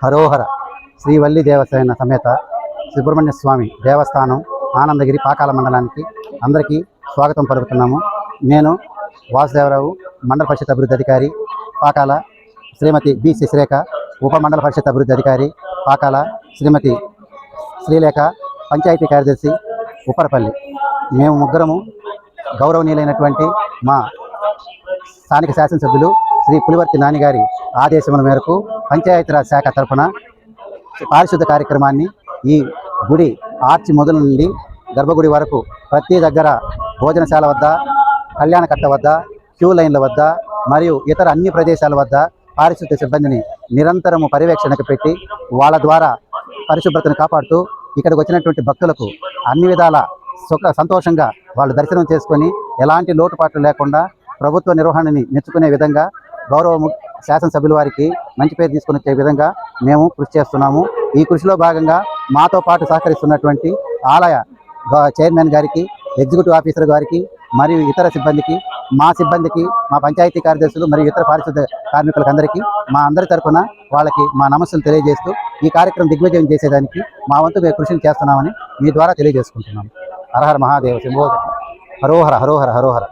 హరోహర శ్రీవల్లి దేవసేన సమేత సుబ్రహ్మణ్య స్వామి దేవస్థానం ఆనందగిరి పాకాల మండలానికి అందరికీ స్వాగతం పలుకుతున్నాము. నేను వాసుదేవరావు, మండల పరిషత్ అభివృద్ధి అధికారి పాకాల, శ్రీమతి బి శశిరేఖ ఉప మండల పరిషత్ అభివృద్ధి అధికారి పాకాల, శ్రీమతి శ్రీలేఖ పంచాయతీ కార్యదర్శి ఉప్పరపల్లి. మేము ముగ్గురము గౌరవనీయులైనటువంటి మా స్థానిక శాసనసభ్యులు శ్రీ పులివర్తి నానిగారి ఆదేశముల మేరకు పంచాయతీరాజ్ శాఖ తరఫున పారిశుద్ధ కార్యక్రమాన్ని ఈ గుడి ఆర్చి మొదలు నుండి గర్భగుడి వరకు ప్రతి దగ్గర భోజనశాల వద్ద, కళ్యాణకట్ట వద్ద, క్యూ లైన్ల వద్ద మరియు ఇతర అన్ని ప్రదేశాల వద్ద పారిశుద్ధ సిబ్బందిని నిరంతరము పర్యవేక్షణకు పెట్టి వాళ్ళ ద్వారా పరిశుభ్రతను కాపాడుతూ ఇక్కడికి వచ్చినటువంటి భక్తులకు అన్ని విధాల సంతోషంగా వాళ్ళు దర్శనం చేసుకొని ఎలాంటి లోటుపాట్లు లేకుండా ప్రభుత్వ నిర్వహణని మెచ్చుకునే విధంగా గౌరవ శాసనసభ్యుల వారికి మంచి పేరు తీసుకుని వచ్చే విధంగా మేము కృషి చేస్తున్నాము. ఈ కృషిలో భాగంగా మాతో పాటు సహకరిస్తున్నటువంటి ఆలయ చైర్మన్ గారికి, ఎగ్జిక్యూటివ్ ఆఫీసర్ గారికి మరియు ఇతర సిబ్బందికి, మా సిబ్బందికి, మా పంచాయతీ కార్యదర్శులు మరియు ఇతర పారిశుద్ధ కార్మికులకు అందరికీ మా అందరి తరఫున వాళ్ళకి మా నమస్సులు తెలియజేస్తూ ఈ కార్యక్రమం దిగ్విజయం చేసేదానికి మా వంతు మేము కృషి చేస్తున్నామని మీ ద్వారా తెలియజేసుకుంటున్నాము. హరహర మహాదేవ శంభో, హరోహర హరోహర హరోహర.